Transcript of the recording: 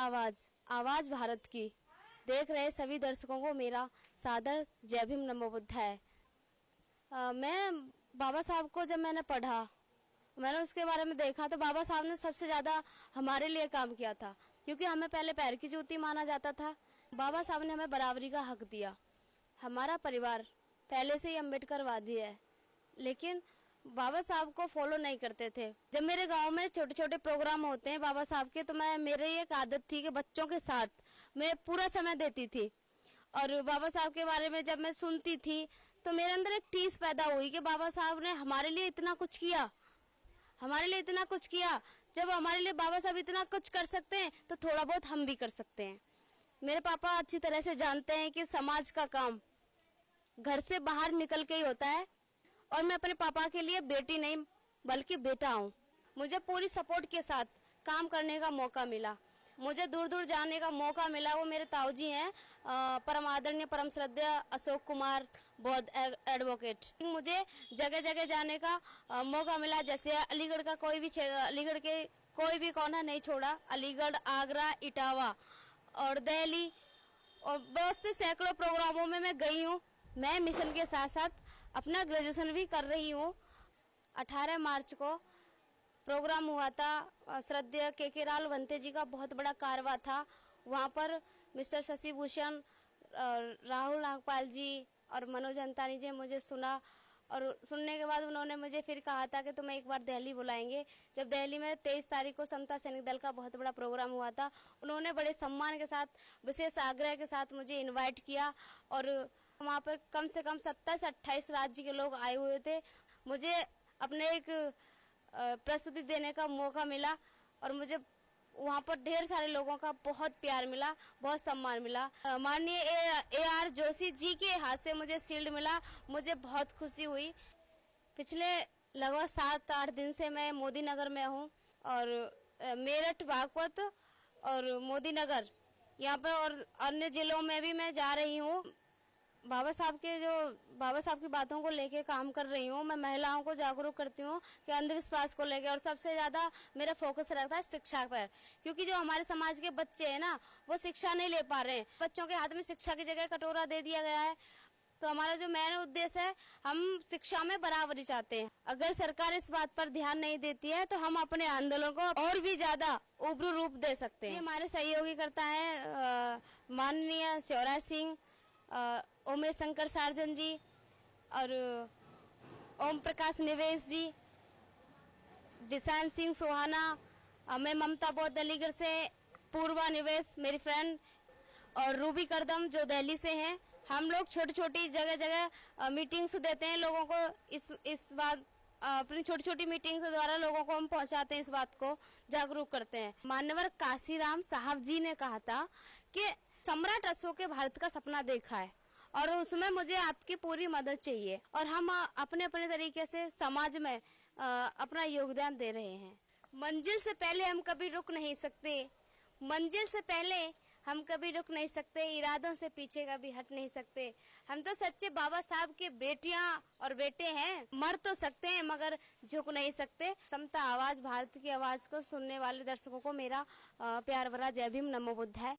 आवाज, आवाज भारत की। देख रहे सभी दर्शकों को मेरा सादर जय भीम नमो बुद्धाय। मैं बाबा साहब को जब मैंने पढ़ा, मैंने उसके बारे में देखा तो बाबा साहब ने सबसे ज़्यादा हमारे लिए काम किया था, क्योंकि हमें पहले पैर की जूती माना जाता था। बाबा साहब ने हमें बराबरी का हक दिया। हमारा परिवार पहले से ही अम्बेडकरवादी है, लेकिन बाबा साहब को फॉलो नहीं करते थे। जब मेरे गांव में छोटे छोटे प्रोग्राम होते हैं बाबा साहब के, तो मेरी एक आदत थी कि बच्चों के साथ मैं पूरा समय देती थी। और बाबा साहब के बारे में जब मैं सुनती थी तो मेरे अंदर एक टीस पैदा हुई कि बाबा साहब ने हमारे लिए इतना कुछ किया, हमारे लिए इतना कुछ किया। जब हमारे लिए बाबा साहब इतना कुछ कर सकते हैं तो थोड़ा बहुत हम भी कर सकते हैं। मेरे पापा अच्छी तरह से जानते हैं कि समाज का काम घर से बाहर निकल के ही होता है, और मैं अपने पापा के लिए बेटी नहीं बल्कि बेटा हूँ। मुझे पूरी सपोर्ट के साथ काम करने का मौका मिला, मुझे दूर दूर जाने का मौका मिला। वो मेरे ताऊजी हैं, परम आदरणीय परम श्रद्धेय अशोक कुमार बौद्ध एडवोकेट। मुझे जगह जगह जाने का मौका मिला, जैसे अलीगढ़ का कोई भी अलीगढ़ के कोई भी कोना नहीं छोड़ा। अलीगढ़, आगरा, इटावा और दिल्ली और बहुत से सैकड़ों प्रोग्रामों में मैं गई हूँ। मैं मिशन के साथ साथ अपना ग्रेजुएशन भी कर रही हूँ। 18 मार्च को प्रोग्राम हुआ था, श्रद्धेय के राल वंते जी का बहुत बड़ा कारवा था। वहाँ पर मिस्टर शशि भूषण, राहुल नागपाल जी और मनोज अंतानी जी मुझे सुना, और सुनने के बाद उन्होंने मुझे फिर कहा था कि तुम्हें एक बार दिल्ली बुलाएंगे। जब दिल्ली में 23 तारीख को समता सैनिक दल का बहुत बड़ा प्रोग्राम हुआ था, उन्होंने बड़े सम्मान के साथ, विशेष आग्रह के साथ मुझे इनवाइट किया, और वहाँ पर कम से कम 27 से 28 राज्य के लोग आए हुए थे। मुझे अपने एक प्रस्तुति देने का मौका मिला, और मुझे वहाँ पर ढेर सारे लोगों का बहुत प्यार मिला, बहुत सम्मान मिला। माननीय AR जोशी जी के हाथ से मुझे शील्ड मिला, मुझे बहुत खुशी हुई। पिछले लगभग 7-8 दिन से मैं मोदी नगर में हूँ, और मेरठ, बागपत और मोदी नगर यहाँ पे और अन्य जिलों में भी मैं जा रही हूँ। बाबा साहब की बातों को लेके काम कर रही हूँ। मैं महिलाओं को जागरूक करती हूँ कि अंधविश्वास को लेके, और सबसे ज्यादा मेरा फोकस रहता है शिक्षा पर, क्योंकि जो हमारे समाज के बच्चे हैं ना, वो शिक्षा नहीं ले पा रहे हैं। बच्चों के हाथ में शिक्षा की जगह कटोरा दे दिया गया है। तो हमारा जो मेन उद्देश्य है, हम शिक्षा में बराबरी चाहते हैं। अगर सरकार इस बात पर ध्यान नहीं देती है तो हम अपने आंदोलन को और भी ज्यादा उग्र रूप दे सकते हैं। हमारे सहयोगी करता है माननीय शिवराज सिंह, उमेश शंकर सार्जन जी और ओम प्रकाश निवेश जी, विशान सिंह सोहाना, मैं ममता बौद्ध अलीगढ़ से, पूर्वा निवेश मेरी फ्रेंड, और रूबी करदम जो दिल्ली से हैं। हम लोग छोटी छोटी जगह जगह मीटिंग्स देते हैं लोगों को। इस बात अपनी छोटी छोटी मीटिंग्स द्वारा लोगों को हम पहुंचाते हैं, इस बात को जागरूक करते हैं। मान्यवर काशीराम साहब जी ने कहा था कि सम्राट अशोक के भारत का सपना देखा है, और उसमें मुझे आपकी पूरी मदद चाहिए, और हम अपने अपने तरीके से समाज में अपना योगदान दे रहे हैं। मंजिल से पहले हम कभी रुक नहीं सकते, मंजिल से पहले हम कभी रुक नहीं सकते, इरादों से पीछे कभी हट नहीं सकते। हम तो सच्चे बाबा साहब के बेटियां और बेटे हैं। मर तो सकते हैं मगर झुक नहीं सकते। समता आवाज, भारत की आवाज को सुनने वाले दर्शकों को मेरा प्यार भरा जय भीम नमो बुद्धाय।